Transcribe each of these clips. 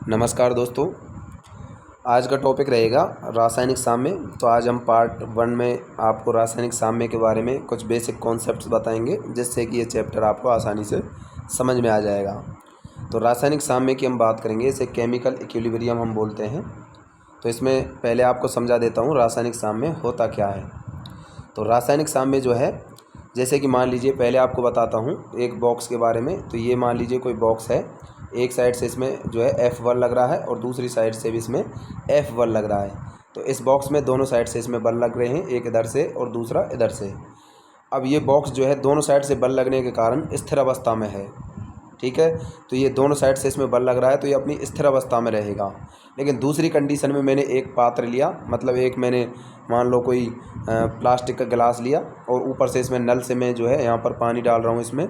नमस्कार दोस्तों। आज का टॉपिक रहेगा रासायनिक साम्य। तो आज हम पार्ट 1 में आपको रासायनिक साम्य के बारे में कुछ बेसिक कॉन्सेप्ट्स बताएंगे, जिससे कि ये चैप्टर आपको आसानी से समझ में आ जाएगा। तो रासायनिक साम्य की हम बात करेंगे, इसे केमिकल इक्विलिब्रियम हम बोलते हैं। तो इसमें पहले आपको समझा देता हूँ रासायनिक साम्य होता क्या है। तो रासायनिक साम्य जो है, जैसे कि मान लीजिए, पहले आपको बताता हूँ एक बॉक्स के बारे में। तो ये मान लीजिए कोई बॉक्स है, एक साइड से इसमें जो है F1 लग रहा है और दूसरी साइड से भी इसमें F1 लग रहा है। तो इस बॉक्स में दोनों साइड से इसमें बल लग रहे हैं, एक इधर से और दूसरा इधर से। अब ये बॉक्स जो है दोनों साइड से बल लगने के कारण स्थिर अवस्था में है, ठीक है। तो ये दोनों साइड से इसमें बल लग रहा है, तो ये अपनी स्थिर अवस्था में रहेगा। लेकिन दूसरी कंडीशन में मैंने एक पात्र लिया, मतलब एक मैंने मान लो कोई प्लास्टिक का गिलास लिया और ऊपर से इसमें नल से मैं जो है यहाँ पर पानी डाल रहा हूँ इसमें,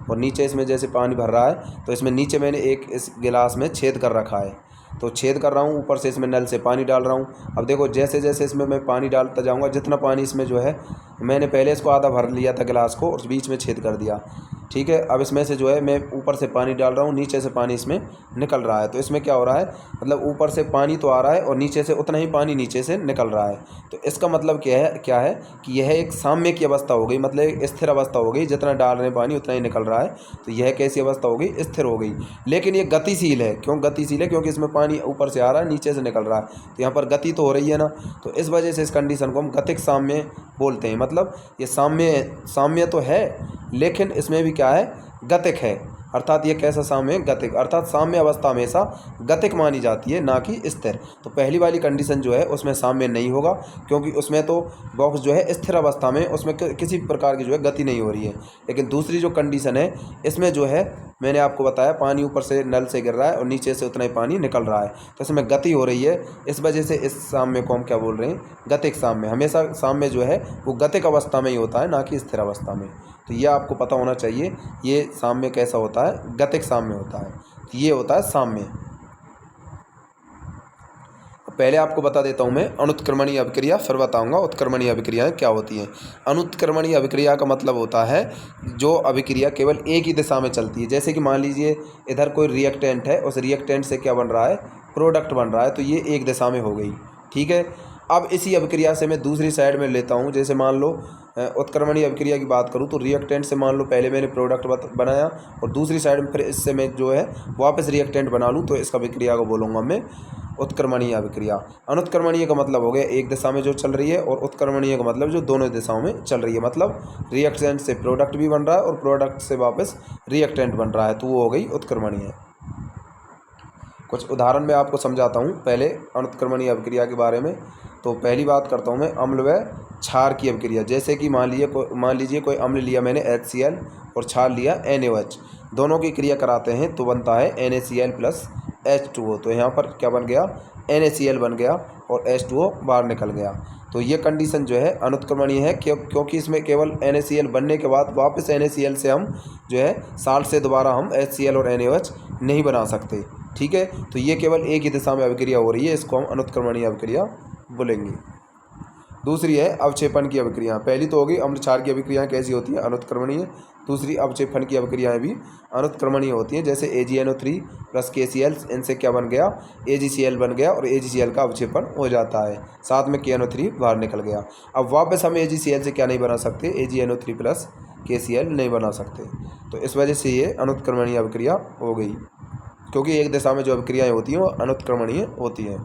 और नीचे इसमें जैसे पानी भर रहा है तो इसमें नीचे मैंने एक इस गिलास में छेद कर रखा है। तो छेद कर रहा हूँ, ऊपर से इसमें नल से पानी डाल रहा हूँ। अब देखो, जैसे जैसे इसमें मैं पानी डालता जाऊँगा, जितना पानी इसमें जो है, मैंने पहले इसको आधा भर लिया था गिलास को और बीच में छेद कर दिया, ठीक है। अब इसमें से जो है मैं ऊपर से पानी डाल रहा हूँ, नीचे से पानी इसमें निकल रहा है। तो इसमें क्या हो रहा है, मतलब ऊपर से पानी तो आ रहा है और नीचे से उतना ही पानी नीचे से निकल रहा है। तो इसका मतलब क्या है कि यह एक साम्य की अवस्था हो गई, मतलब एक स्थिर अवस्था हो गई। जितना डाल रहे हैं पानी उतना ही निकल रहा है। तो यह कैसी अवस्था हो गई, स्थिर हो गई। लेकिन ये गतिशील है। क्यों गतिशील है? क्योंकि इसमें पानी ऊपर से आ रहा है, नीचे से निकल रहा है, तो यहाँ पर गति तो हो रही है ना। तो इस वजह से इस कंडीशन को हम गतिक साम्य बोलते हैं। मतलब ये साम्य तो है, लेकिन इसमें भी क्या है, गतिक है। अर्थात ये कैसा साम्य है, गतिक। अर्थात साम्य अवस्था हमेशा गतिक मानी जाती है, ना कि स्थिर। तो पहली वाली कंडीशन जो है उसमें साम्य नहीं होगा, क्योंकि उसमें तो बॉक्स जो है स्थिर अवस्था में, उसमें किसी प्रकार की जो है गति नहीं हो रही है। लेकिन दूसरी जो कंडीशन है, इसमें जो है मैंने आपको बताया, पानी ऊपर से नल से गिर रहा है और नीचे से उतना ही पानी निकल रहा है, तो इसमें गति हो रही है। इस वजह से इस साम्य को हम क्या बोल रहे हैं, गतिक साम्य। हमेशा साम्य जो है वो गतिक अवस्था में ही होता है, ना कि स्थिर अवस्था में। तो ये आपको पता होना चाहिए, ये साम्य कैसा होता है, गतिक साम्य होता है। तो ये होता है साम्य। पहले आपको बता देता हूँ मैं अनुत्क्रमणीय अभिक्रिया, फिर बताऊँगा उत्क्रमणीय अभिक्रियाएँ क्या होती हैं। अनुत्क्रमणीय अभिक्रिया का मतलब होता है जो अभिक्रिया केवल एक ही दिशा में चलती है। जैसे कि मान लीजिए इधर कोई रिएक्टेंट है, उस रिएक्टेंट से क्या बन रहा है, प्रोडक्ट बन रहा है। तो ये एक दिशा में हो गई, ठीक है। अब इसी अभिक्रिया से मैं दूसरी साइड में लेता हूँ। जैसे मान लो उत्क्रमणीय अभिक्रिया की बात करूँ, तो रिएक्टेंट से मान लो पहले मैंने प्रोडक्ट बनाया और दूसरी साइड में फिर इससे मैं जो है वापस रिएक्टेंट बना लूँ, तो इस अभिक्रिया को बोलूँगा मैं उत्क्रमणीय अभिक्रिया। अनुत्क्रमणीय का मतलब हो गया एक दिशा में जो चल रही है, और उत्क्रमणीय का मतलब जो दोनों दिशाओं में चल रही है। मतलब रिएक्टेंट से प्रोडक्ट भी बन रहा है और प्रोडक्ट से वापस रिएक्टेंट बन रहा है, तो वो हो गई उत्क्रमणीय। कुछ उदाहरण मैं आपको समझाता हूँ पहले अनुत्क्रमणीय अभिक्रिया के बारे में। तो पहली बात करता हूँ मैं अम्ल व क्षार की अभिक्रिया। जैसे कि मान लीजिए कोई अम्ल लिया मैंने HCl और क्षार लिया NaOH, दोनों की क्रिया कराते हैं तो बनता है NaCl प्लस H2O। तो यहाँ पर क्या बन गया, NaCl बन गया और H2O बाहर निकल गया। तो ये कंडीशन जो है अनुत्क्रमणीय है, क्योंकि इसमें केवल NaCl बनने के बाद वापस NaCl से हम जो है साल्ट से दोबारा हम HCl और NaOH नहीं बना सकते, ठीक है। तो ये केवल एक ही दिशा में अभिक्रिया हो रही है, इसको हम अनुत्क्रमणीय अभिक्रिया बोलेंगे। दूसरी है अवक्षेपण की अभिक्रिया। पहली तो होगी अम्ल क्षार की अभिक्रियाएँ कैसी होती है, अनुत्क्रमणीय। दूसरी अवक्षेपण की अभिक्रियाएँ भी अनुत्क्रमणीय होती हैं। जैसे AgNO3 प्लस KCl, इनसे क्या बन गया, AgCl बन गया और AgCl का अवक्षेपण हो जाता है, साथ में KNO3 बाहर निकल गया। अब वापस हम AgCl से क्या नहीं बना सकते, AgNO3 प्लस KCl नहीं बना सकते। तो इस वजह से ये अनुत्क्रमणीय अभिक्रिया हो गई, क्योंकि एक दिशा में जो अभिक्रियाएँ होती हैं वो अनुत्क्रमणीय होती हैं।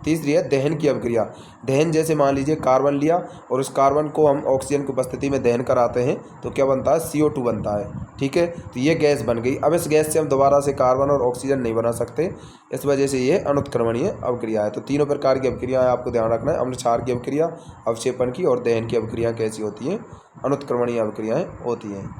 तीसरी है दहन की अभिक्रिया। दहन, जैसे मान लीजिए कार्बन लिया और उस कार्बन को हम ऑक्सीजन की उपस्थिति में दहन कराते हैं, तो क्या बनता है, CO2 बनता है, ठीक है। तो ये गैस बन गई। अब इस गैस से हम दोबारा से कार्बन और ऑक्सीजन नहीं बना सकते, इस वजह से ये अनुत्क्रमणीय अभिक्रिया है। तो तीनों प्रकार की अभिक्रियाएँ आपको ध्यान रखना है, अम्ल क्षार की अभिक्रिया, अवक्षेपण की और दहन की अभिक्रिया कैसी होती हैं, अनुत्क्रमणीय अभिक्रियाएँ होती हैं।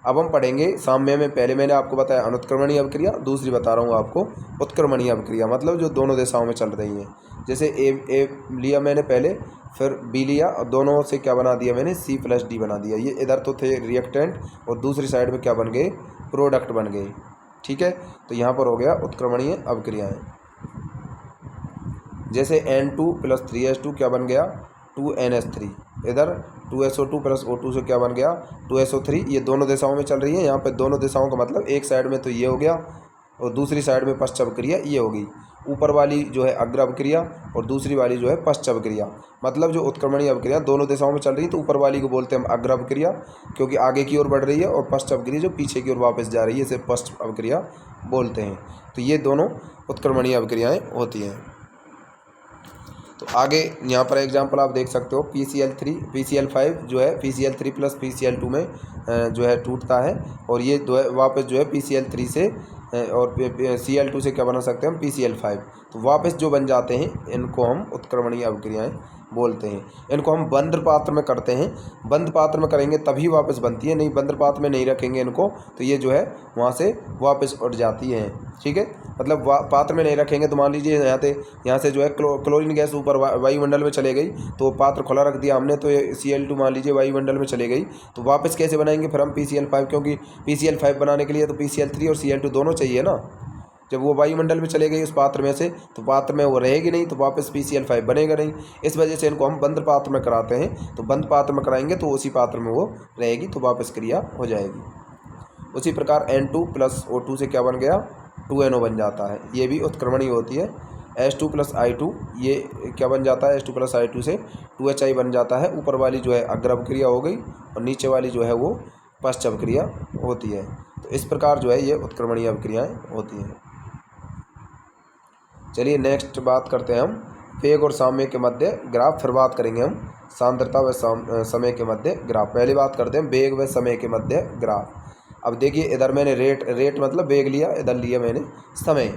अब हम पढ़ेंगे साम्य में। पहले मैंने आपको बताया अनुत्क्रमणीय अभिक्रिया, दूसरी बता रहा हूँ आपको उत्क्रमणीय अभिक्रिया, मतलब जो दोनों दिशाओं में चल रही हैं। जैसे ए लिया मैंने पहले, फिर B लिया और दोनों से क्या बना दिया मैंने, C प्लस D बना दिया। ये इधर तो थे रिएक्टेंट और दूसरी साइड में क्या बन गए, प्रोडक्ट बन गए, ठीक है। तो यहाँ पर हो गया उत्क्रमणीय अभिक्रियाएँ। जैसे N2 प्लस 3H2 क्या बन गया, 2NH3। इधर 2SO2 प्लस O2 से क्या बन गया, 2SO3। ये दोनों दिशाओं में चल रही है। यहाँ पे दोनों दिशाओं का मतलब एक साइड में तो ये हो गया और दूसरी साइड में पश्च अभिक्रिया ये हो गई। ऊपर वाली जो है अग्र अभिक्रिया और दूसरी वाली जो है पश्च अभिक्रिया। मतलब जो उत्क्रमणीय अभिक्रिया दोनों दिशाओं में चल रही है तो ऊपर वाली को बोलते हैं हम अग्र अभिक्रिया क्योंकि आगे की ओर बढ़ रही है, और पश्च अभिक्रिया जो पीछे की ओर वापस जा रही है इसे पश्च अभिक्रिया बोलते हैं। तो ये दोनों उत्क्रमणीय अभिक्रियाएँ होती हैं। तो आगे यहाँ पर एग्जाम्पल आप देख सकते हो PCl3 PCl5 जो है PCl3 प्लस PCl2 में जो है टूटता है, और ये जो है वापस जो है PCl3 से और Cl2 से क्या बना सकते हैं हम PCl5। तो वापस जो बन जाते हैं इनको हम उत्क्रमणीय अभिक्रियाएं बोलते हैं। इनको हम बंद पात्र में करते हैं, बंद पात्र में करेंगे तभी वापस बनती है, नहीं बंद पात्र में नहीं रखेंगे इनको तो ये जो है वहाँ से वापस उठ जाती है। ठीक है, मतलब पात्र में नहीं रखेंगे तो मान लीजिए यहाँ से जो है क्लोरीन गैस ऊपर वायुमंडल में चले गई, तो पात्र खुला रख दिया हमने तो ये Cl2 मान लीजिए वायुमंडल में चले गई, तो वापस कैसे बनाएंगे फिर हम PCl5, क्योंकि PCl5 बनाने के लिए तो PCl3 और Cl2 दोनों चाहिए ना। जब वो वायुमंडल में चले गई उस पात्र में से तो पात्र में वो रहेगी नहीं, तो वापस PCl5 बनेगा नहीं। इस वजह से इनको हम बंद पात्र में कराते हैं, तो बंद पात्र में कराएंगे तो उसी पात्र में वो रहेगी, तो वापस क्रिया हो जाएगी। उसी प्रकार N2 प्लस O2 से क्या बन गया 2NO बन जाता है, ये भी उत्क्रमणीय होती है। H2 प्लस I2 ये क्या बन जाता है, H2 प्लस I2 से 2HI बन जाता है। ऊपर वाली जो है अग्र अभिक्रिया हो गई और नीचे वाली जो है वो पश्च अभिक्रिया होती है। तो इस प्रकार जो है ये उत्क्रमणीय अभिक्रियाएँ होती हैं। चलिए नेक्स्ट बात करते हैं हम वेग और साम्य के मध्य ग्राफ। फिर बात करेंगे हम सांद्रता व समय के मध्य ग्राफ। पहले बात करते हैं वेग व समय के मध्य ग्राफ। अब देखिए इधर मैंने रेट मतलब वेग लिया, इधर लिया मैंने समय।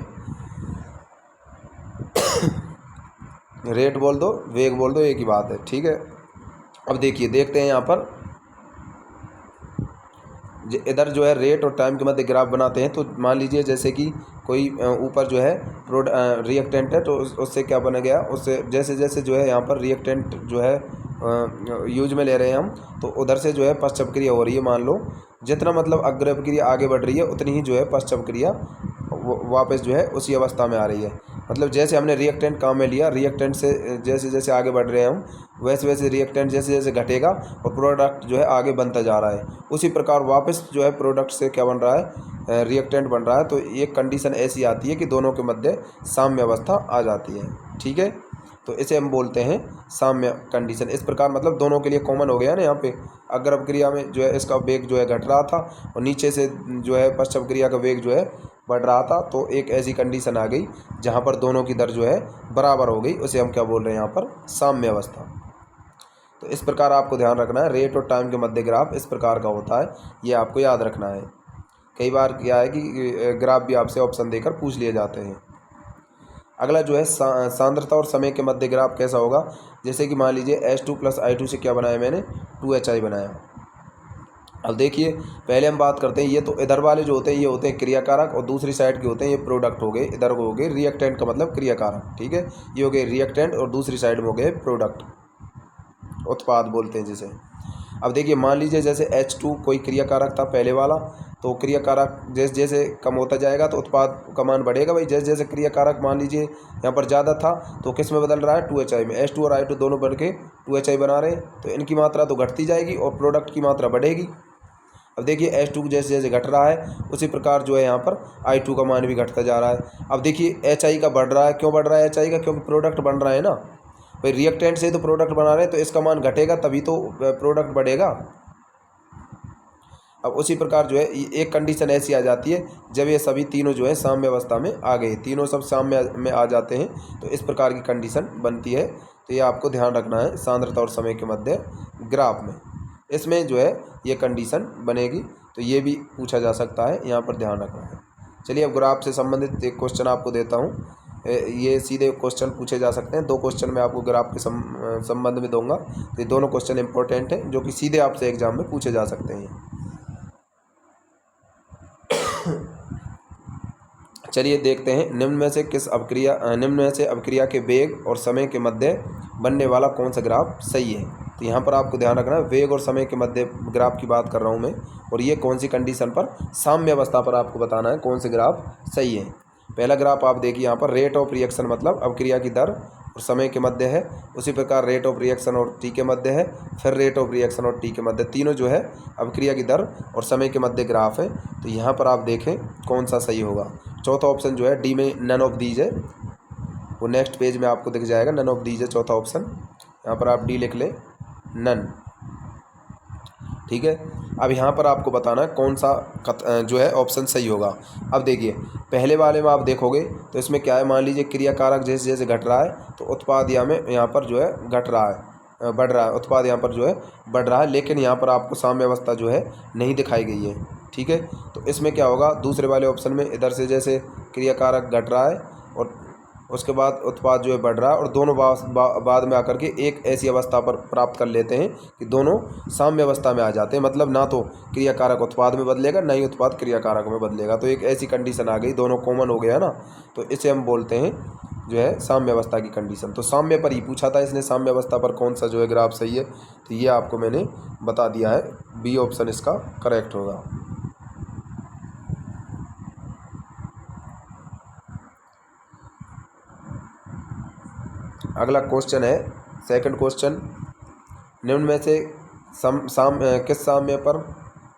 रेट बोल दो वेग बोल दो एक ही बात है, ठीक है। अब देखिए देखते हैं यहाँ पर इधर जो है रेट और टाइम के मध्य ग्राफ बनाते हैं। तो मान लीजिए जैसे कि कोई ऊपर जो है रिएक्टेंट है, तो उससे क्या बना गया, उससे जैसे जैसे जो है यहाँ पर रिएक्टेंट जो है यूज में ले रहे हैं हम, तो उधर से जो है पश्च अभिक्रिया हो रही है। मान लो जितना मतलब अग्र अभिक्रिया आगे बढ़ रही है उतनी ही जो है पश्च अभिक्रिया वापस जो है उसी अवस्था में आ रही है। मतलब जैसे हमने रिएक्टेंट काम में लिया, रिएक्टेंट से जैसे जैसे आगे बढ़ रहे हैं हम, वैसे वैसे रिएक्टेंट जैसे जैसे घटेगा और प्रोडक्ट जो है आगे बनता जा रहा है। उसी प्रकार वापस जो है प्रोडक्ट से क्या बन रहा है, रिएक्टेंट बन रहा है। तो एक कंडीशन ऐसी आती है कि दोनों के मध्य साम्य अवस्था आ जाती है, ठीक है। तो इसे हम बोलते हैं साम्य कंडीशन। इस प्रकार मतलब दोनों के लिए कॉमन हो गया ना। यहाँ पे अग्र अभिक्रिया में जो है इसका वेग जो है घट रहा था और नीचे से जो है पश्च अभिक्रिया का वेग जो है बढ़ रहा था, तो एक ऐसी कंडीशन आ गई जहाँ पर दोनों की दर जो है बराबर हो गई, उसे हम क्या बोल रहे हैं यहाँ पर साम्य अवस्था। तो इस प्रकार आपको ध्यान रखना है, रेट और टाइम के मध्य ग्राफ इस प्रकार का होता है, ये आपको याद रखना है। कई बार क्या है कि ग्राफ भी आपसे ऑप्शन देकर पूछ लिए जाते हैं। अगला जो है सांद्रता और समय के मध्य ग्राफ कैसा होगा। जैसे कि मान लीजिए H2 प्लस I2 से क्या बनाया मैंने 2HI बनाया। अब देखिए पहले हम बात करते हैं, ये तो इधर वाले जो होते हैं ये होते हैं क्रियाकारक और दूसरी साइड के होते हैं ये प्रोडक्ट हो गए। इधर हो गए रिएक्टेंट का मतलब क्रियाकारक, ठीक है। ये हो गए रिएक्टेंट और दूसरी साइड में हो गए प्रोडक्ट, उत्पाद बोलते हैं जिसे। अब देखिए मान लीजिए जैसे H2 कोई क्रियाकारक था पहले वाला, तो क्रियाकारक जैसे जैसे कम होता जाएगा तो उत्पाद का मान बढ़ेगा। भाई जैसे जैसे क्रियाकारक मान लीजिए यहाँ पर ज़्यादा था तो किस में बदल रहा है 2HI में। H2 और I2 दोनों बढ़ के 2HI बना रहे हैं, तो इनकी मात्रा तो घटती जाएगी और प्रोडक्ट की मात्रा बढ़ेगी। अब देखिए H2 जैसे जैसे घट रहा है उसी प्रकार जो है यहाँ पर I2 का मान भी घटता जा रहा है। अब देखिए HI का बढ़ रहा है, क्यों बढ़ रहा है HI का, क्योंकि प्रोडक्ट बन रहा है ना भाई, रिएक्टेंट से तो प्रोडक्ट बना रहे हैं तो इसका मान घटेगा तभी तो प्रोडक्ट बढ़ेगा। अब उसी प्रकार जो है एक कंडीशन ऐसी आ जाती है जब ये सभी तीनों जो है साम्य अवस्था में आ गए, तीनों सब साम्य में आ जाते हैं, तो इस प्रकार की कंडीशन बनती है। तो ये आपको ध्यान रखना है सांद्रता और समय के मध्य ग्राफ में, इसमें जो है ये कंडीशन बनेगी। तो ये भी पूछा जा सकता है, यहाँ पर ध्यान रखना है। चलिए अब ग्राफ से संबंधित एक क्वेश्चन आपको देता हूँ। ये सीधे क्वेश्चन पूछे जा सकते हैं, दो क्वेश्चन मैं आपको ग्राफ के संबंध में दूंगा। तो ये दोनों क्वेश्चन इंपॉर्टेंट हैं जो कि सीधे आपसे एग्जाम में पूछे जा सकते हैं। चलिए देखते हैं निम्न में से अभिक्रिया के वेग और समय के मध्य बनने वाला कौन सा ग्राफ सही है। तो यहाँ पर आपको ध्यान रखना है वेग और समय के मध्य ग्राफ की बात कर रहा हूँ मैं, और ये कौन सी कंडीशन पर, साम्य अवस्था पर आपको बताना है कौन से ग्राफ सही है। पहला ग्राफ आप देखिए यहाँ पर रेट ऑफ रिएक्शन मतलब अभिक्रिया की दर, और समय के मध्य है, उसी प्रकार रेट ऑफ रिएक्शन और टी के मध्य है, फिर रेट ऑफ रिएक्शन और टी के मध्य, तीनों जो है अभिक्रिया की दर और समय के मध्य ग्राफ है। तो यहाँ पर आप देखें कौन सा सही होगा। चौथा ऑप्शन जो है डी में नन ऑफ दीज है, वो नेक्स्ट पेज में आपको दिख जाएगा, नन ऑफ दीज है चौथा ऑप्शन, यहाँ पर आप डी लिख लें, नन। ठीक है, अब यहाँ पर आपको बताना है कौन सा जो है ऑप्शन सही होगा। अब देखिए पहले वाले में आप देखोगे तो इसमें क्या है, मान लीजिए क्रिया कारक जैसे जैसे घट रहा है तो उत्पाद यहाँ पर जो है घट रहा है, बढ़ रहा है, उत्पाद यहाँ पर जो है बढ़ रहा है, लेकिन यहाँ पर आपको साम्य अवस्था जो है नहीं दिखाई गई है। ठीक है, तो इसमें क्या होगा, दूसरे वाले ऑप्शन में इधर से जैसे क्रिया कारक घट रहा है और उसके बाद उत्पाद जो है बढ़ रहा है, और दोनों बाद में आकर के एक ऐसी अवस्था पर प्राप्त कर लेते हैं कि दोनों साम्य अवस्था में आ जाते हैं, मतलब ना तो क्रिया कारक उत्पाद में बदलेगा ना ही उत्पाद क्रिया कारक में बदलेगा, तो एक ऐसी कंडीशन आ गई, दोनों कॉमन हो गया ना, तो इसे हम बोलते हैं जो है साम्य अवस्था की कंडीशन। तो साम्य पर ही पूछा था इसने, साम्य अवस्था पर कौन सा जो है ग्राफ सही है, तो ये आपको मैंने बता दिया है, बी ऑप्शन इसका करेक्ट होगा। अगला क्वेश्चन है सेकंड क्वेश्चन, निम्न में से किस साम्य पर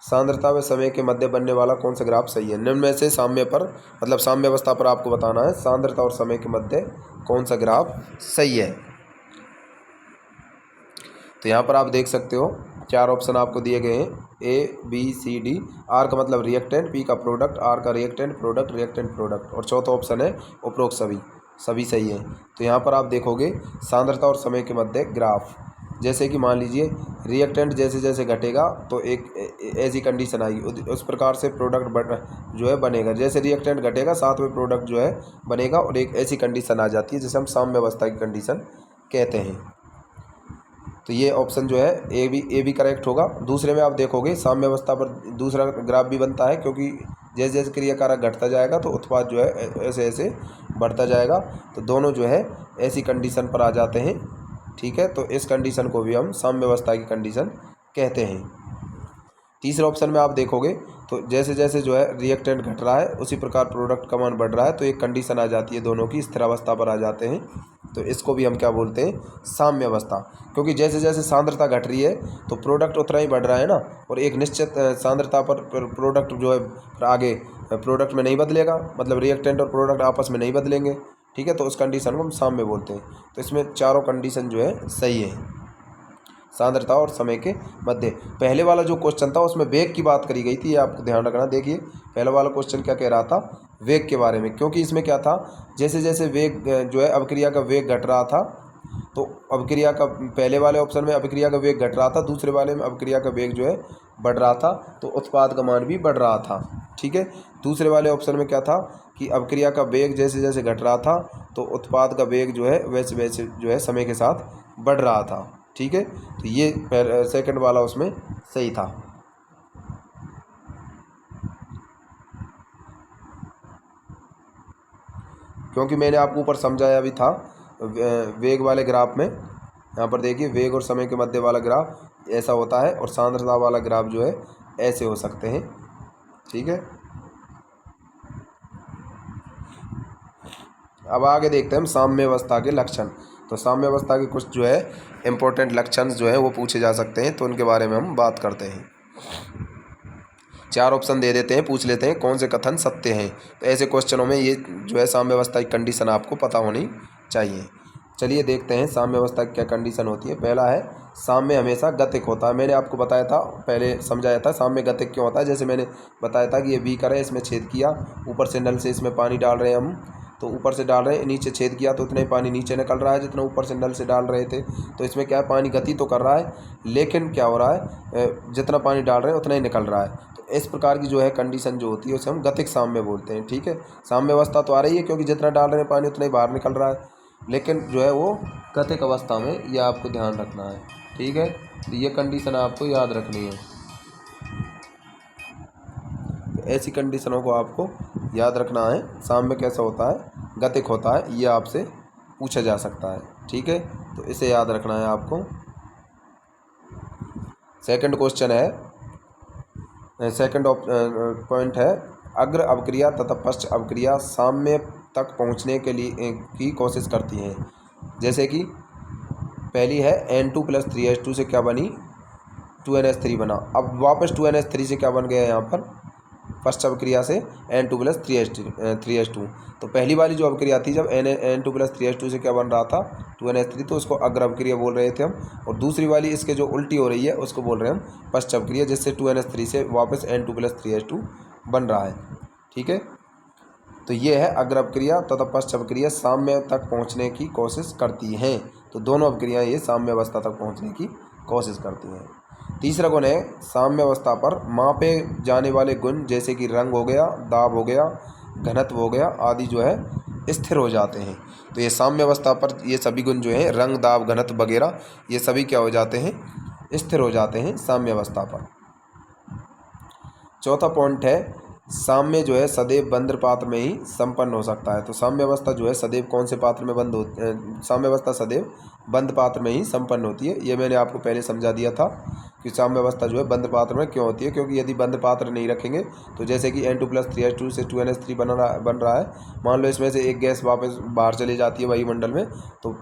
सांद्रता व समय के मध्य बनने वाला कौन सा ग्राफ सही है। निम्न में से साम्य पर मतलब साम्य अवस्था पर आपको बताना है सांद्रता और समय के मध्य कौन सा ग्राफ सही है। तो यहाँ पर आप देख सकते हो 4 ऑप्शन आपको दिए गए हैं, A B C D. R का मतलब रिएक्टेंट, पी का प्रोडक्ट, आर का रिएक्टेंट प्रोडक्ट, रिएक्टेंट प्रोडक्ट, और चौथा ऑप्शन है उपरोक्त सभी सही है। तो यहाँ पर आप देखोगे सांद्रता और समय के मध्य ग्राफ, जैसे कि मान लीजिए रिएक्टेंट जैसे जैसे घटेगा तो एक ऐसी कंडीशन आएगी, उस प्रकार से प्रोडक्ट जो है बनेगा, जैसे रिएक्टेंट घटेगा साथ में प्रोडक्ट जो है बनेगा, और एक ऐसी कंडीशन आ जाती है जिसे हम साम्य अवस्था की कंडीशन कहते हैं। तो ये ऑप्शन जो है ए भी करेक्ट होगा। दूसरे में आप देखोगे साम्य अवस्था पर दूसरा ग्राफ भी बनता है, क्योंकि जैसे जैसे क्रिया कारक घटता जाएगा तो उत्पाद जो है ऐसे ऐसे बढ़ता जाएगा, तो दोनों जो है ऐसी कंडीशन पर आ जाते हैं। ठीक है, तो इस कंडीशन को भी हम साम्य अवस्था की कंडीशन कहते हैं। तीसरे ऑप्शन में आप देखोगे तो जैसे जैसे जो है रिएक्टेंट घट रहा है उसी प्रकार प्रोडक्ट का मान बढ़ रहा है, तो एक कंडीशन आ जाती है, दोनों की स्थिर अवस्था पर आ जाते हैं, तो इसको भी हम क्या बोलते हैं, साम्य अवस्था। क्योंकि जैसे जैसे सांद्रता घट रही है तो प्रोडक्ट उतना ही बढ़ रहा है ना, और एक निश्चित सांद्रता पर प्रोडक्ट जो है आगे प्रोडक्ट में नहीं बदलेगा, मतलब रिएक्टेंट और प्रोडक्ट आपस में नहीं बदलेंगे। ठीक है, तो उस कंडीशन को हम साम्य बोलते हैं। तो इसमें चारों कंडीशन जो है सही है, सांद्रता और समय के मध्य। पहले वाला जो क्वेश्चन था उसमें वेग की बात करी गई थी, ये आपको ध्यान रखना। देखिए पहला वाला क्वेश्चन क्या कह रहा था, वेग के बारे में, क्योंकि इसमें क्या था, जैसे जैसे वेग जो है अभिक्रिया का वेग घट रहा था, तो अभिक्रिया का पहले वाले ऑप्शन में अभिक्रिया का वेग घट रहा था, दूसरे वाले में अभिक्रिया का वेग जो है बढ़ रहा था, तो उत्पाद का मान भी बढ़ रहा था। ठीक है, दूसरे वाले ऑप्शन में क्या था कि अभिक्रिया का वेग जैसे जैसे घट रहा था तो उत्पाद का वेग जो है वैसे वैसे जो है समय के साथ बढ़ रहा था। ठीक है, तो ये सेकंड वाला उसमें सही था। क्योंकि मैंने आपको ऊपर समझाया भी था वेग वाले ग्राफ में, यहाँ पर देखिए वेग और समय के मध्य वाला ग्राफ ऐसा होता है और सांद्रता वाला ग्राफ जो है ऐसे हो सकते हैं। ठीक है, अब आगे देखते हैं हम साम्य अवस्था के लक्षण। तो साम्य अवस्था के कुछ जो है इम्पोर्टेंट लक्षण जो है वो पूछे जा सकते हैं, तो उनके बारे में हम बात करते हैं। 4 ऑप्शन दे देते हैं, पूछ लेते हैं कौन से कथन सत्य हैं। तो ऐसे क्वेश्चनों में ये जो है साम्य अवस्था की कंडीशन आपको पता होनी चाहिए। चलिए देखते हैं साम्य अवस्था की क्या कंडीशन होती है। पहला है साम्य हमेशा गतिक होता है। मैंने आपको बताया था, पहले समझाया था साम्य गतिक क्यों होता है। जैसे मैंने बताया था कि ये बीकर है, इसमें छेद किया, ऊपर से नल से इसमें पानी डाल रहे हैं हम, तो ऊपर से डाल रहे हैं, नीचे छेद किया तो उतना ही पानी नीचे निकल रहा है जितना ऊपर से नल से डाल रहे थे। तो इसमें क्या है, पानी गति तो कर रहा है लेकिन क्या हो रहा है, जितना पानी डाल रहे हैं उतना ही निकल रहा है। तो इस प्रकार की जो है कंडीशन जो होती है उसे हम गतिक साम्य बोलते हैं। ठीक है, साम्य अवस्था तो आ रही है क्योंकि जितना डाल रहे हैं पानी उतना ही बाहर निकल रहा है, लेकिन जो है वो गतिक अवस्था में, यह आपको ध्यान रखना है। ठीक है, तो ये कंडीशन आपको याद रखनी है। तो ऐसी कंडीशनों को आपको याद रखना है। साम्य कैसा होता है, गतिक होता है, ये आपसे पूछा जा सकता है। ठीक है, तो इसे याद रखना है आपको। सेकंड क्वेश्चन है, सेकंड पॉइंट है, अग्र अवक्रिया तथा पश्च अवक्रिया साम्य तक पहुंचने के लिए की कोशिश करती हैं। जैसे कि पहली है N2 + 3H2 से क्या बनी, 2NH3 बना। अब वापस 2NH3 से क्या बन गया यहाँ पर, फर्स्ट अभिक्रिया से N2 + 3H2। तो पहली वाली जो अभिक्रिया थी जब N2 + 3H2 से क्या बन रहा था, 2NH3, तो उसको अग्र अभिक्रिया बोल रहे थे हम। और दूसरी वाली इसके जो उल्टी हो रही है उसको बोल रहे हैं हम पश्च अभिक्रिया, जिससे 2NH3 से वापस N2 + 3H2 बन रहा है। ठीक है, तो ये है अग्र अभिक्रिया तथा पश्च अभिक्रिया साम्य तक पहुँचने की कोशिश करती हैं। तो दोनों अभिक्रियाएँ ये साम्य अवस्था तक पहुँचने की कोशिश करती हैं। तीसरा गुण है साम्य अवस्था पर मापे जाने वाले गुण, जैसे कि रंग हो गया, दाब हो गया, घनत्व हो गया आदि जो है स्थिर हो जाते हैं। तो ये साम्य अवस्था पर ये सभी गुण जो हैं रंग, दाब, घनत्व वगैरह ये सभी क्या हो जाते हैं, स्थिर हो जाते हैं साम्य अवस्था पर। चौथा पॉइंट है साम्य जो है सदैव बंद पात्र में ही संपन्न हो सकता है। तो साम्य अवस्था जो है सदैव कौन से पात्र में बंद होती है, साम्य अवस्था सदैव बंद पात्र में ही संपन्न होती है। ये मैंने आपको पहले समझा दिया था कि साम्य अवस्था जो है बंद पात्र में क्यों होती है, क्योंकि यदि बंद पात्र नहीं रखेंगे तो जैसे कि N2 + 3H2 से 2NH3 बन रहा है, मान लो इसमें से एक गैस वापस बाहर चली जाती है वायुमंडल में, तो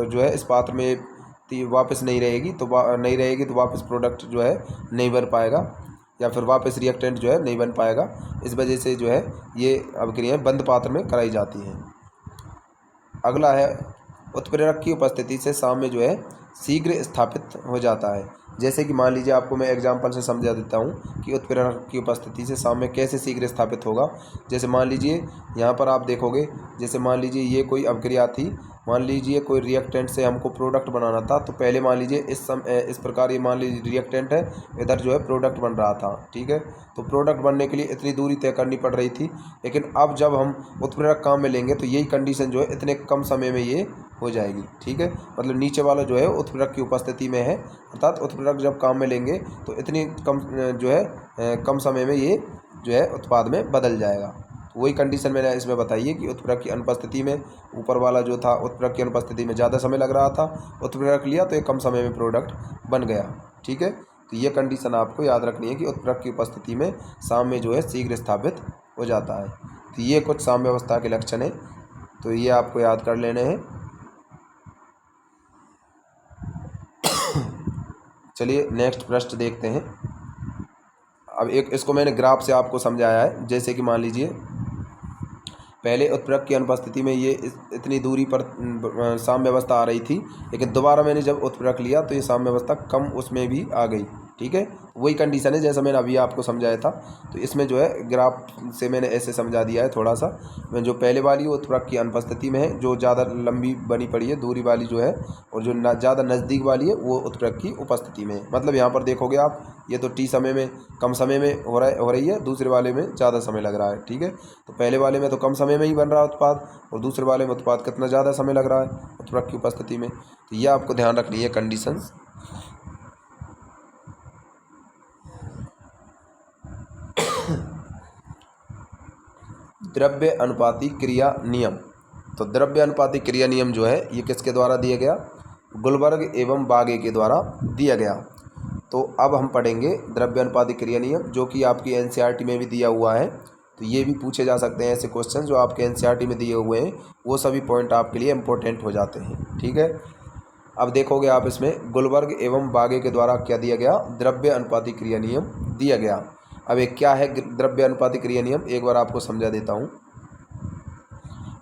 जो है इस पात्र में वापस नहीं रहेगी, तो वापस प्रोडक्ट जो है नहीं बन पाएगा, या फिर वापस रिएक्टेंट जो है नहीं बन पाएगा। इस वजह से जो है ये अभिक्रियाएं बंद पात्र में कराई जाती हैं। अगला है उत्प्रेरक की उपस्थिति से साम्य जो है शीघ्र स्थापित हो जाता है। जैसे कि मान लीजिए आपको मैं एग्जांपल से समझा देता हूँ कि उत्प्रेरक की उपस्थिति से साम्य कैसे शीघ्र स्थापित होगा। जैसे मान लीजिए यहाँ पर आप देखोगे, जैसे मान लीजिए ये कोई अभिक्रिया थी, मान लीजिए कोई रिएक्टेंट से हमको प्रोडक्ट बनाना था, तो पहले मान लीजिए इस प्रकार ये मान लीजिए रिएक्टेंट है, इधर जो है प्रोडक्ट बन रहा था। ठीक है, तो प्रोडक्ट बनने के लिए इतनी दूरी तय करनी पड़ रही थी, लेकिन अब जब हम उत्प्रेरक काम में लेंगे तो यही कंडीशन जो है इतने कम समय में ये हो जाएगी। ठीक है, मतलब नीचे वाला जो है उत्प्रेरक की उपस्थिति में है, अर्थात उत्प्रेरक जब काम में लेंगे तो इतनी कम जो है कम समय में ये जो है उत्पाद में बदल जाएगा। वही कंडीशन मैंने इसमें बताई है कि उत्प्रेरक की अनुपस्थिति में, ऊपर वाला जो था उत्प्रेरक की अनुपस्थिति में ज़्यादा समय लग रहा था, उत्प्रेरक लिया तो एक कम समय में प्रोडक्ट बन गया। ठीक है, तो ये कंडीशन आपको याद रखनी है कि उत्प्रेरक की उपस्थिति में साम्य जो है शीघ्र स्थापित हो जाता है। तो ये कुछ साम्य अवस्था के लक्षण हैं, तो ये आपको याद कर लेने हैं। चलिए नेक्स्ट प्रश्न देखते हैं। अब एक इसको मैंने ग्राफ से आपको समझाया है। जैसे कि मान लीजिए पहले उत्प्रेरक की अनुपस्थिति में ये इतनी दूरी पर साम्य अवस्था आ रही थी, लेकिन दोबारा मैंने जब उत्प्रेरक लिया तो ये साम्य अवस्था कम उसमें भी आ गई। ठीक है, वही कंडीशन है जैसा मैंने अभी आपको समझाया था। तो इसमें जो है ग्राफ से मैंने ऐसे समझा दिया है थोड़ा सा। मैं जो पहले वाली उत्प्रेरक की अनुपस्थिति में है, जो ज़्यादा लंबी बनी पड़ी है दूरी वाली जो है, और जो ज़्यादा नज़दीक वाली है वो उत्प्रेरक की उपस्थिति में है। मतलब यहाँ पर देखोगे आप, ये तो T समय में कम समय में हो रही है, दूसरे वाले में ज़्यादा समय लग रहा है। ठीक है, तो पहले वाले में तो कम समय में ही बन रहा है उत्पाद, और दूसरे वाले में उत्पाद कितना ज़्यादा समय लग रहा है उत्प्रेरक की उपस्थिति में। तो यह आपको ध्यान रखनी है कंडीशंस। द्रव्य अनुपाती क्रिया नियम। तो द्रव्य अनुपाती क्रिया नियम जो है ये किसके द्वारा दिया गया, गुलबर्ग एवं बागे के द्वारा दिया गया। तो अब हम पढ़ेंगे द्रव्य अनुपाती क्रिया नियम, जो कि आपकी एनसीईआरटी में भी दिया हुआ है। तो ये भी पूछे जा सकते हैं ऐसे क्वेश्चन जो आपके एनसीईआरटी में दिए हुए हैं, वो सभी पॉइंट आपके लिए इम्पोर्टेंट हो जाते हैं। ठीक है, अब देखोगे आप इसमें गुलबर्ग एवं बागे के द्वारा क्या दिया गया, द्रव्य अनुपाती क्रिया नियम दिया गया। अब एक क्या है द्रव्य अनुपाती क्रिया नियम, एक बार आपको समझा देता हूँ।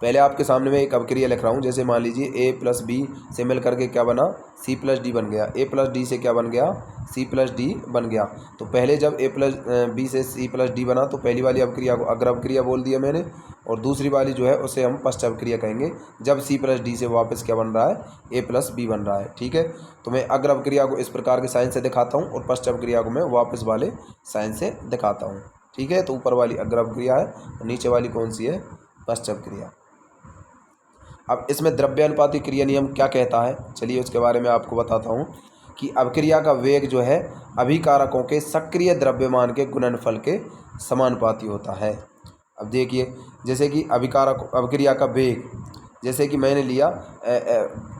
पहले आपके सामने में एक अभिक्रिया लिख रहा हूँ। जैसे मान लीजिए A + B से मिल करके क्या बना, C + D बन गया। A + D से क्या बन गया, C + D बन गया। तो पहले जब A + B से C + D बना तो पहली वाली अभिक्रिया को अग्र अभिक्रिया बोल दिया मैंने, और दूसरी वाली जो है उसे हम पश्च अभिक्रिया कहेंगे, जब C + D से वापस क्या बन रहा है, A + B बन रहा है। ठीक है, तो मैं अग्र अभिक्रिया को इस प्रकार के साइन से दिखाता हूँ और पश्च अभिक्रिया को मैं वापस वाले साइन से दिखाता हूँ। ठीक है, तो ऊपर वाली अग्र अभिक्रिया है और नीचे वाली कौन सी है, पश्च अभिक्रिया। अब इसमें द्रव्य अनुपाती क्रिया नियम क्या कहता है, चलिए उसके बारे में आपको बताता हूँ कि अभिक्रिया का वेग जो है अभिकारकों के सक्रिय द्रव्यमान के गुणनफल के समानुपाती होता है। अब देखिए, जैसे कि अभिक्रिया का वेग, जैसे कि मैंने लिया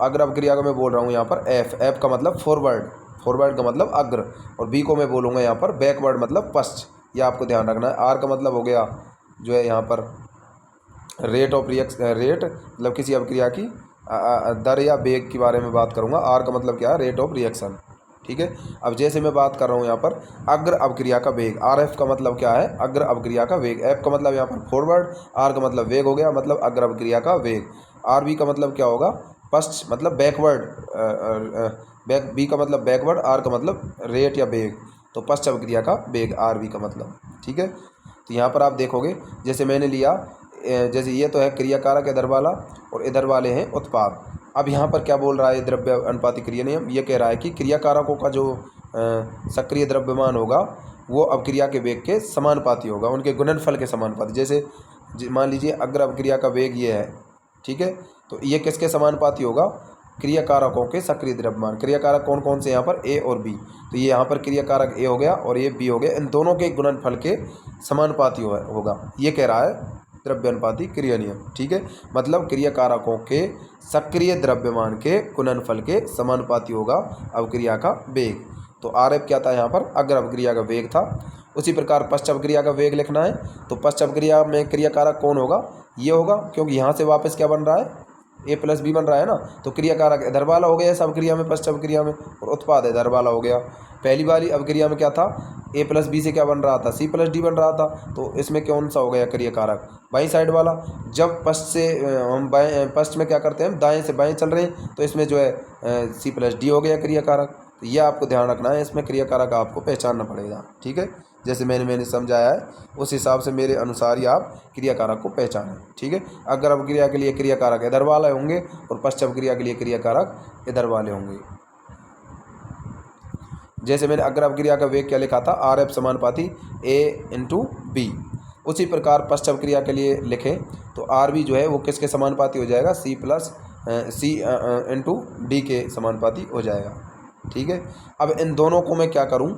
अग्र अभिक्रिया का मैं बोल रहा हूँ यहाँ पर F का मतलब फॉरवर्ड का मतलब अग्र, और B को मैं बोलूँगा यहाँ पर बैकवर्ड मतलब पश्च। ये आपको ध्यान रखना है। R का मतलब हो गया जो है यहाँ पर रेट मतलब किसी अभिक्रिया की दर या वेग के बारे में बात करूँगा। आर का मतलब क्या है, रेट ऑफ रिएक्शन। ठीक है, अब जैसे मैं बात कर रहा हूँ यहाँ पर अग्र अवक्रिया का वेग, आर एफ का मतलब क्या है, अग्र अवक्रिया का वेग। एफ का मतलब यहाँ पर फॉरवर्ड, आर का मतलब वेग हो गया, मतलब अग्र अवक्रिया का वेग। आर बी का मतलब क्या होगा, पश्च मतलब बैकवर्ड, बैक बी का मतलब बैकवर्ड, आर का मतलब रेट या वेग, तो पश्च अवक्रिया का वेग आर बी का मतलब। ठीक है, तो यहाँ पर आप देखोगे जैसे मैंने लिया, जैसे ये तो है क्रियाकारक इधर वाला और इधर वाले हैं उत्पाद। अब यहाँ पर क्या बोल रहा है द्रव्य अनुपाती क्रिया नियम, ये कह रहा है कि क्रियाकारकों का जो सक्रिय द्रव्यमान होगा वो अवक्रिया के वेग के समानुपाती होगा, उनके गुणनफल के समानुपाती। जैसे मान लीजिए अग्र अवक्रिया का वेग ये है, ठीक है, तो ये किसके समानुपाती होगा, क्रियाकारकों के सक्रिय द्रव्यमान। क्रियाकारक कौन कौन से यहाँ पर, ए और बी, तो ये यहाँ पर क्रियाकारक ए हो गया और ये बी हो गया, इन दोनों के गुणनफल के समानुपाती होगा, ये कह रहा है द्रव्य अनुपाती क्रिया नियम। ठीक है, मतलब क्रियाकारकों के सक्रिय द्रव्यमान के गुणनफल के समानुपाती होगा अवक्रिया का वेग। तो आर एफ क्या था यहाँ पर, अग्र अवक्रिया का वेग था। उसी प्रकार पश्च अवक्रिया का वेग लिखना है, तो पश्च अवक्रिया में क्रियाकारक कौन होगा, ये होगा, क्योंकि यहाँ से वापस क्या बन रहा है, ए प्लस बी बन रहा है ना, तो क्रियाकारक इधर वाला हो गया इस अवक्रिया में, पश्च अवक्रिया में, और उत्पाद इधर वाला हो गया। पहली वाली अवक्रिया में क्या था, ए प्लस बी से क्या बन रहा था, सी प्लस डी बन रहा था, तो इसमें कौन सा हो गया क्रियाकारक, बाई साइड वाला। जब पश्च से हम बाएं, पश्च में क्या करते हैं हम दाएं से बाएं चल रहे हैं, तो इसमें जो है सी प्लस डी हो गया क्रियाकारक। तो यह आपको ध्यान रखना है, इसमें क्रियाकारक आपको पहचानना पड़ेगा। ठीक है, जैसे मैंने समझाया है उस हिसाब से मेरे अनुसार ही आप क्रियाकारक को पहचानें। ठीक है, अग्र अवक्रिया के लिए क्रियाकारक इधर वाले होंगे और पश्च अवक्रिया के लिए क्रियाकारक इधर वाले होंगे। जैसे मैंने अग्र अवक्रिया का वेग क्या लिखा था, आर एफ समानुपाती ए इंटू बी। उसी प्रकार पश्च अवक्रिया के लिए लिखें तो आर बी जो है वो किसके समानुपाती हो जाएगा, सी प्लस सी इंटू डी के समानुपाती हो जाएगा। ठीक है, अब इन दोनों को मैं क्या करूं,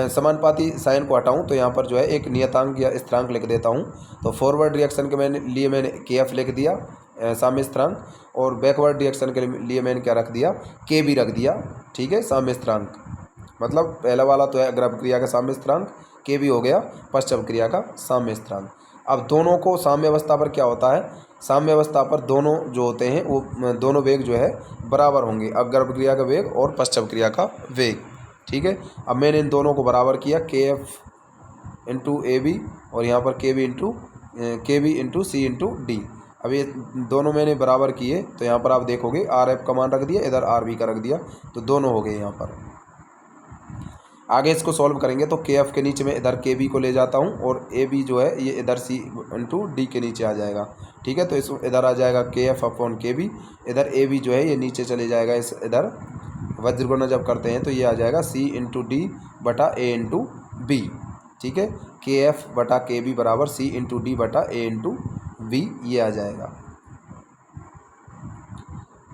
समानुपाती साइन को हटाऊं, तो यहाँ पर जो है एक नियतांक या स्थिरांक लिख देता हूं। तो फॉरवर्ड रिएक्शन के लिए मैंने के एफ लिख दिया साम्य स्थिरांक, और बैकवर्ड रिएक्शन के लिए मैंने क्या रख दिया, के बी रख दिया। ठीक है, साम्य स्थिरांक मतलब पहला वाला तो है अग्र अवक्रिया का साम्य स्थिरांक, के बी हो गया पश्च अवक्रिया का साम्य स्थिरांक। अब दोनों को साम्य अवस्था पर क्या होता है, साम्य अवस्था पर दोनों जो होते हैं वो दोनों वेग जो है बराबर होंगे, अग्र अवक्रिया का वेग और पश्च अवक्रिया का वेग। ठीक है, अब मैंने इन दोनों को बराबर किया, के एफ इंटू ए बी और यहाँ पर के बी इंटू सी इंटू डी। अब ये दोनों मैंने बराबर किए, तो यहाँ पर आप देखोगे आर एफ का मान रख दिया, इधर आर बी का रख दिया, तो दोनों हो गए। यहाँ पर आगे इसको सॉल्व करेंगे तो के एफ के नीचे मैं इधर के बी को ले जाता हूँ और ए बी जो है ये इधर सी इंटू डी के नीचे आ जाएगा। ठीक है, तो इस इधर आ जाएगा के एफ अपॉन के बी, इधर ए बी जो है ये नीचे चले जाएगा, इस इधर वज्र गुणा जब करते हैं तो ये आ जाएगा सी इंटू डी बटा ए इंटू बी। ठीक है, के एफ बटा के बी बराबर सी इंटू डी बटा ए इंटू बी, ये आ जाएगा।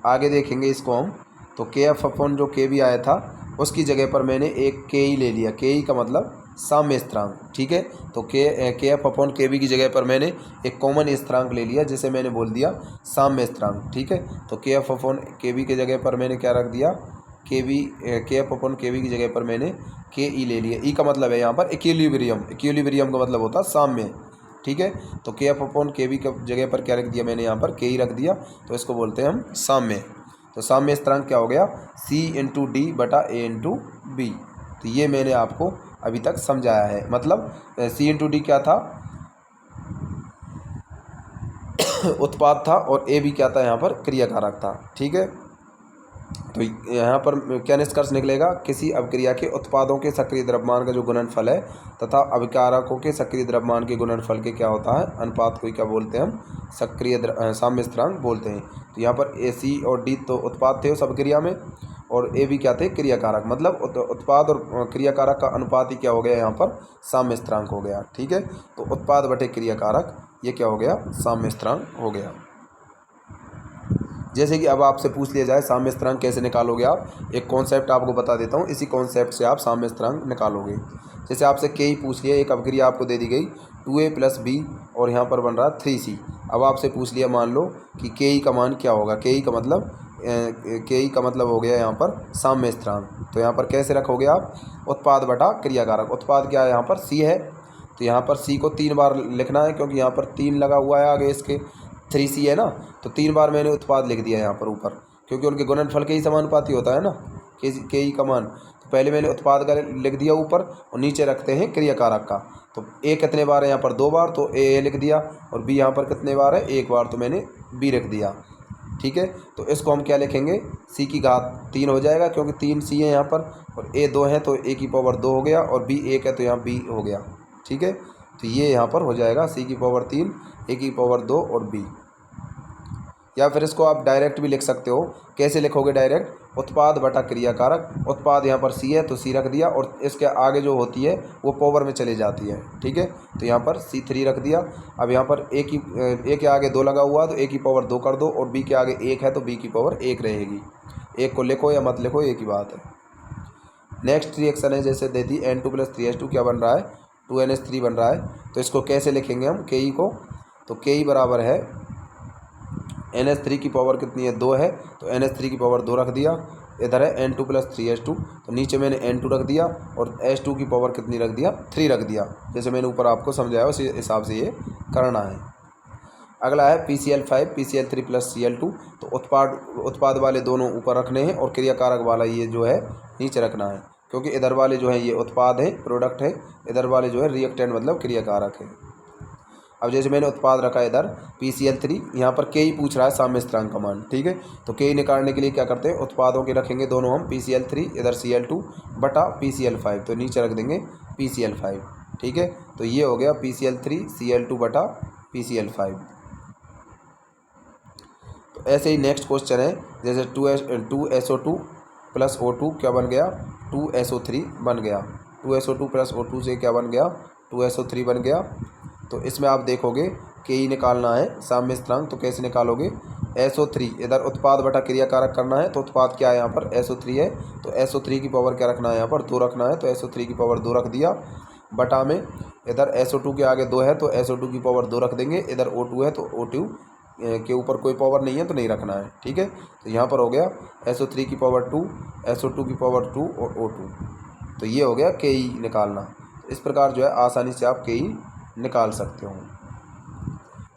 आगे देखेंगे इसको हम, तो के एफ अपॉन जो के बी आया था उसकी जगह पर मैंने एक के ई ले लिया, के ई का मतलब साम्य स्थिरांक। ठीक है, तो के एफ अपॉन के बी की जगह पर मैंने एक कॉमन स्थिरांक ले लिया, जिसे मैंने बोल दिया साम्य स्थिरांक। ठीक है, तो के एफ अपॉन के बी की जगह पर मैंने क्या रख दिया, के एफ अपॉन के बी की जगह पर मैंने के ई ले लिया। ई का मतलब है यहाँ पर इक्विलिब्रियम, इक्विलिब्रियम का मतलब होता है साम्य। ठीक है, तो के एफ अपॉन के बी की जगह पर क्या रख दिया मैंने, यहाँ पर के ई रख दिया, तो इसको बोलते हैं हम साम्य। तो साम्य स्थिरांक क्या हो गया, सी इंटू डी बटा ए इंटू बी। तो ये मैंने आपको अभी तक समझाया है, मतलब सी इंटू डी क्या था उत्पाद था, और ए बी क्या था यहाँ पर क्रियाकारक था। ठीक है, तो यहाँ पर क्या निष्कर्ष निकलेगा, किसी अवक्रिया के उत्पादों के सक्रिय द्रव्यमान का जो गुणनफल है तथा अभिकारकों के सक्रिय द्रव्यमान के गुणनफल के क्या होता है अनुपात को क्या बोलते हैं हम, सक्रिय साम्य स्थिरांक बोलते हैं। तो यहाँ पर ए सी और डी तो उत्पाद थे उस अवक्रिया में, और ए बी क्या थे क्रियाकारक, मतलब उत्पाद और क्रियाकारक का अनुपात ही क्या हो गया यहाँ पर साम्य स्थिरांक हो गया। ठीक है, तो उत्पाद बटे क्रियाकारक ये क्या हो गया, साम्य स्थिरांक हो गया। जैसे कि अब आपसे पूछ लिया जाए साम्य स्थिरांक कैसे निकालोगे आप, एक कॉन्सेप्ट आपको बता देता हूँ, इसी कॉन्सेप्ट से आप साम्य स्थिरांक निकालोगे। जैसे आपसे के ही पूछ लिया, एक अवक्रिया आपको दे दी गई 2a प्लस बी और यहाँ पर बन रहा है 3c। अब आपसे पूछ लिया मान लो कि के ई का मान क्या होगा, के ई का मतलब हो गया यहाँ पर साम्य स्थिरांक। तो यहाँ पर कैसे रखोगे आप, उत्पाद बटा क्रियाकारक। उत्पाद क्या है यहाँ पर सी है, तो यहाँ पर सी को 3 बार लिखना है, क्योंकि यहाँ पर 3 लगा हुआ है आगे इसके, 3C है ना, तो 3 बार मैंने उत्पाद लिख दिया यहाँ पर ऊपर, क्योंकि उनके गुणनफल के ही समानुपाती होता है ना के ई का मान। तो पहले मैंने उत्पाद का लिख दिया ऊपर और नीचे रखते हैं क्रियाकारक का। तो ए कितने बार है यहाँ पर 2 बार, तो ए लिख दिया, और बी यहाँ पर कितने बार है 1 बार, तो मैंने बी रख दिया। ठीक है, तो इसको हम क्या लिखेंगे, सी की घात 3 हो जाएगा, क्योंकि 3 सी है यहाँ पर और ए 2 है, तो ए की पावर 2 हो गया, और बी 1 है तो यहाँ बी हो गया। ठीक है, तो ये यहाँ पर हो जाएगा सी की पावर 3, ए की पावर 2 और बी। या फिर इसको आप डायरेक्ट भी लिख सकते हो। कैसे लिखोगे डायरेक्ट, उत्पाद बटा क्रियाकारक, उत्पाद यहाँ पर सी है तो सी रख दिया, और इसके आगे जो होती है वो पावर में चली जाती है। ठीक है, तो यहाँ पर C3 रख दिया। अब यहाँ पर ए के आगे 2 लगा हुआ तो ए की पावर 2 कर दो, और बी के आगे 1 है तो बी की पावर 1 रहेगी। 1 को लिखो या मत लिखो एक ही बात है। नेक्स्ट रिएक्शन है, जैसे दे दी N2 + 3H2 क्या बन रहा है, 2NH3 बन रहा है। तो इसको कैसे लिखेंगे हम के ई को, तो के ई बराबर है NH3 की पावर कितनी है 2 है, तो NH3 की पावर 2 रख दिया। इधर है N2 + 3H2, तो नीचे मैंने N2 रख दिया और H2 की पावर कितनी रख दिया 3 रख दिया। जैसे मैंने ऊपर आपको समझाया उसी हिसाब से ये करना है। अगला है PCl5 PCl3 + Cl2, तो उत्पाद वाले दोनों ऊपर रखने हैं और क्रियाकारक वाला ये जो है नीचे रखना है, क्योंकि इधर वाले जो है ये उत्पाद है, प्रोडक्ट है, इधर वाले जो है रिएक्टेंट मतलब क्रियाकारक है। अब जैसे मैंने उत्पाद रखा है इधर PCl3, यहाँ पर के ही पूछ रहा है साम्य स्थिरांक का मान। ठीक है, तो के ही निकालने के लिए क्या करते हैं, उत्पादों के रखेंगे दोनों हम PCl3 इधर Cl2 बटा PCl5, तो नीचे रख देंगे PCl5। ठीक है, तो ये हो गया PCl3 Cl2 बटा PCl5। तो ऐसे ही नेक्स्ट क्वेश्चन है, जैसे 2SO2 + O2 क्या बन गया 2SO3 बन गया। 2SO2 + O2 से क्या बन गया 2SO3 बन गया। तो इसमें आप देखोगे के ई निकालना है साम्य स्थिरांक, तो कैसे निकालोगे, SO3 इधर उत्पाद बटा क्रियाकारक करना है, तो उत्पाद क्या है यहाँ पर SO3 है, तो SO3 की पावर क्या रखना है यहाँ पर 2 रखना है, तो SO3 की पावर 2 रख दिया। बटा में इधर SO2 के आगे 2 है तो SO2 की पावर 2 रख देंगे, इधर O2 है तो O2 के ऊपर कोई पावर नहीं है तो नहीं रखना है। ठीक है, तो यहाँ पर हो गया SO3 की पावर 2, SO2 की पावर 2 और O2। तो ये हो गया के ई निकालना। इस प्रकार जो है आसानी से आप के ई निकाल सकते हो।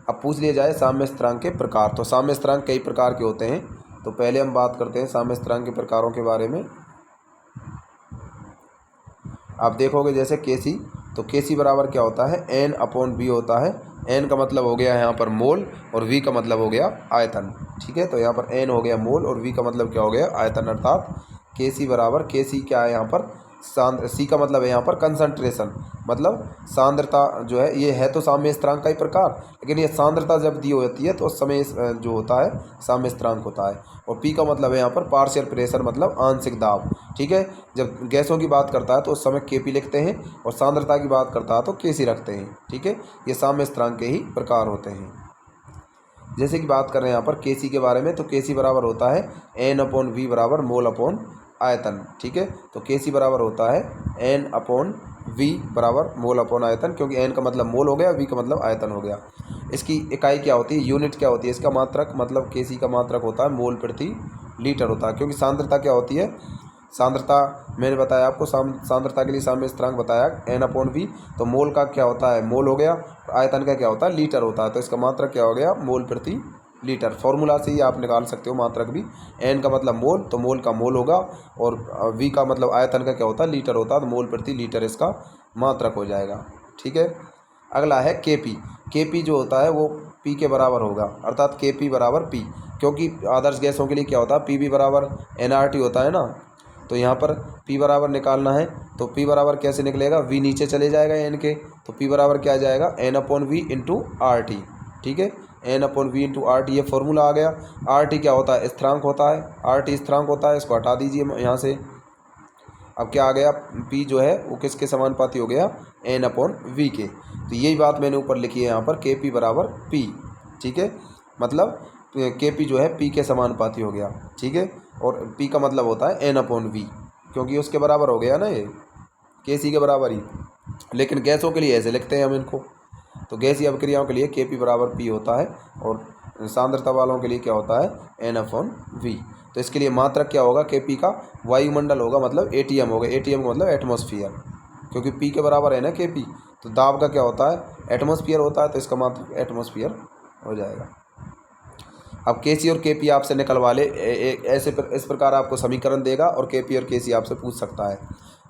अब पूछ लिया जाए साम्य स्थिरांक के प्रकार, तो साम्य स्थिरांक कई प्रकार के होते हैं। तो पहले हम बात करते हैं साम्य स्थिरांक के प्रकारों के बारे में। आप देखोगे जैसे Kc, तो Kc बराबर क्या होता है N/V होता है। N का मतलब हो गया यहाँ पर मोल और V का मतलब हो गया आयतन। ठीक है, तो यहाँ पर N हो गया मोल और V का मतलब क्या हो गया आयतन, अर्थात Kc बराबर Kc क्या है यहाँ पर सी का मतलब है यहाँ पर कंसंट्रेशन, मतलब सांद्रता जो है, ये है तो साम्य स्थिरांक का ही प्रकार, लेकिन ये सांद्रता जब दी होती है तो उस समय जो होता है साम्य स्थिरांक होता है। और पी का मतलब है यहाँ पर पार्शियल प्रेशर, मतलब आंशिक दाब। ठीक है, जब गैसों की बात करता है तो उस समय Kp लिखते हैं, और सांद्रता की बात करता है तो Kc रखते हैं। ठीक है, ये साम्य स्थिरांक के ही प्रकार होते हैं। जैसे कि बात कर रहे हैं यहाँ पर Kc के बारे में, तो Kc बराबर होता है N/V बराबर मोल अपॉन आयतन। ठीक है, तो Kc बराबर होता है N/V बराबर मोल अपॉन आयतन, क्योंकि N का मतलब मोल हो गया, V का मतलब आयतन हो गया। इसकी इकाई क्या होती है, यूनिट क्या होती है, इसका मात्रक, मतलब Kc का मात्रक होता है मोल प्रति लीटर होता है। क्योंकि सांद्रता क्या होती है, सांद्रता मैंने बताया आपको, सांद्रता के लिए साम्य स्थिरांक बताया N/V, तो मोल का क्या होता है मोल हो गया, आयतन का क्या होता है लीटर होता है, तो इसका मात्रक क्या हो गया मोल प्रति लीटर। फॉर्मूला से ही आप निकाल सकते हो मात्रक भी। N का मतलब मोल, तो मोल का मोल होगा, और V का मतलब आयतन का क्या होता है लीटर होता है, तो मोल प्रति लीटर इसका मात्रक हो जाएगा। ठीक है, अगला है Kp। Kp जो होता है वो P के बराबर होगा, अर्थात Kp बराबर P, क्योंकि आदर्श गैसों के लिए क्या होता है Pv बराबर nRT होता है ना। तो यहाँ पर P बराबर निकालना है, तो P बराबर कैसे निकलेगा, V नीचे चले जाएगा N के, तो P बराबर क्या आ जाएगा N/V × RT। ठीक है, N/V × RT, ये फॉर्मूला आ गया। RT क्या होता है स्थिरांक होता है, RT स्थिरांक होता है, इसको हटा दीजिए यहाँ से। अब क्या आ गया P जो है वो किसके समानुपाती हो गया N/V के। तो यही बात मैंने ऊपर लिखी है यहाँ पर Kp बराबर P। ठीक है, मतलब Kp जो है P के समानुपाती हो गया। ठीक है, और P का मतलब होता है N/V, क्योंकि उसके बराबर हो गया ना ये Kc के बराबर ही। लेकिन गैसों के लिए ऐसे लिखते हैं हम इनको, तो गैसीय अभिक्रियाओं के लिए Kp बराबर P होता है, और सांद्रता वालों के लिए क्या होता है N/V। तो इसके लिए मात्रक क्या होगा Kp का, वायुमंडल होगा, मतलब ATM होगा। ATM का मतलब एटमॉस्फेयर, क्योंकि P के बराबर है ना Kp, तो दाब का क्या होता है एटमॉस्फेयर होता है, तो इसका मात्रक एटमॉस्फेयर हो जाएगा। अब के सी और के पी आपसे निकलवा ले, ऐसे इस प्रकार आपको समीकरण देगा और के पी और के सी आपसे पूछ सकता है।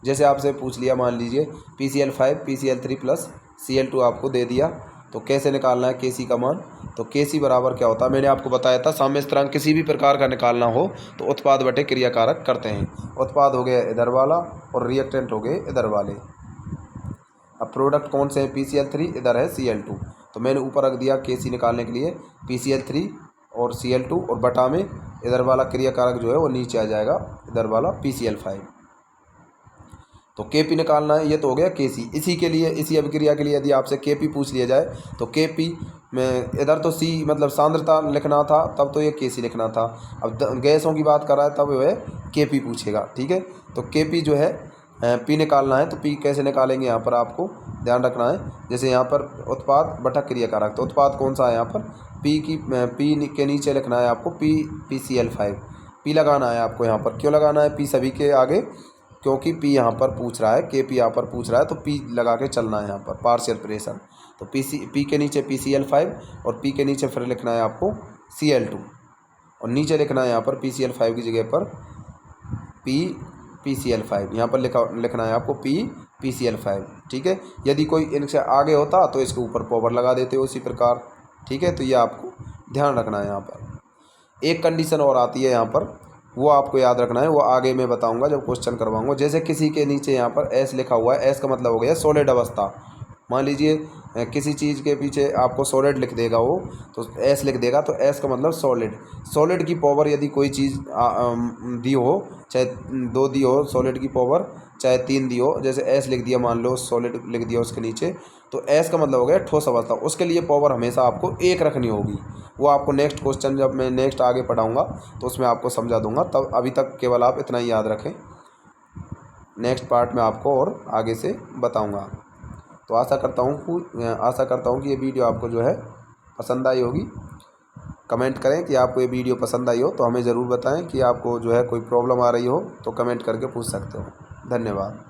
जैसे आपसे पूछ लिया, मान लीजिए PCl5 PCl3 प्लस Cl2 आपको दे दिया, तो कैसे निकालना है के सी का मान। तो के सी बराबर क्या होता है, मैंने आपको बताया था, साम्य स्थिरांक किसी भी प्रकार का निकालना हो तो उत्पाद बटे क्रियाकारक करते हैं। उत्पाद हो गया इधर वाला और रिएक्टेंट हो गए इधर वाले। अब प्रोडक्ट कौन से है, PCl3, इधर है Cl2, तो मैंने ऊपर रख दिया के सी निकालने के लिए PCl3 और Cl2, और बटा में इधर वाला क्रियाकारक जो है वो नीचे आ जाएगा, इधर वाला PCl5। तो के पी निकालना है, ये तो हो गया के सी। इसी के लिए, इसी अभिक्रिया के लिए यदि आपसे के पी पूछ लिया जाए तो के पी में इधर तो सी मतलब सांद्रता लिखना था, तब तो ये के सी लिखना था। अब गैसों की बात कर रहा है तब वो है के पी पूछेगा, ठीक है। तो के पी जो है पी निकालना है, तो पी कैसे निकालेंगे यहाँ पर आपको ध्यान रखना है। जैसे यहाँ पर उत्पाद बटा क्रियाकारक, तो उत्पाद कौन सा है यहाँ पर, पी के नीचे लिखना है आपको PCl5। पी लगाना है आपको यहाँ पर, क्यों लगाना है पी सभी के आगे, क्योंकि पी यहाँ पर पूछ रहा है, के पी यहाँ पर पूछ रहा है, तो पी लगा के चलना है यहाँ पर, पार्शियल प्रेशर। तो पी के नीचे PCl5 और पी के नीचे फिर लिखना है आपको Cl2, और नीचे लिखना है यहाँ पर PCl5 की जगह पर PCl5, यहाँ पर लिखना है आपको PCl5, ठीक है। यदि कोई इनसे आगे होता तो इसके ऊपर पावर लगा देते हो उसी प्रकार, ठीक है। तो ये आपको ध्यान रखना है। यहाँ पर एक कंडीशन और आती है यहाँ पर, वो आपको याद रखना है, वो आगे मैं बताऊंगा जब क्वेश्चन करवाऊंगा। जैसे किसी के नीचे यहाँ पर एस लिखा हुआ है, एस का मतलब हो गया सॉलिड अवस्था। मान लीजिए किसी चीज़ के पीछे आपको सॉलिड लिख देगा वो, तो एस लिख देगा, तो एस का मतलब सॉलिड। सॉलिड की पावर यदि कोई चीज़ दी हो, चाहे 2 दी हो सॉलिड की पावर, चाहे 3 दी हो, जैसे एस लिख दिया, मान लो सॉलिड लिख दिया उसके नीचे, तो एस का मतलब हो गया ठोस अवस्था। उसके लिए पावर हमेशा आपको 1 रखनी होगी। वो आपको नेक्स्ट क्वेश्चन जब मैं नेक्स्ट आगे पढ़ाऊँगा तो उसमें आपको समझा दूंगा, तब अभी तक केवल आप इतना ही याद रखें। नेक्स्ट पार्ट में आपको और आगे से बताऊंगा। तो आशा करता हूँ कि ये वीडियो आपको जो है पसंद आई होगी। कमेंट करें कि आपको ये वीडियो पसंद आई हो, तो हमें ज़रूर बताएं। कि आपको जो है कोई प्रॉब्लम आ रही हो तो कमेंट करके पूछ सकते हो। धन्यवाद।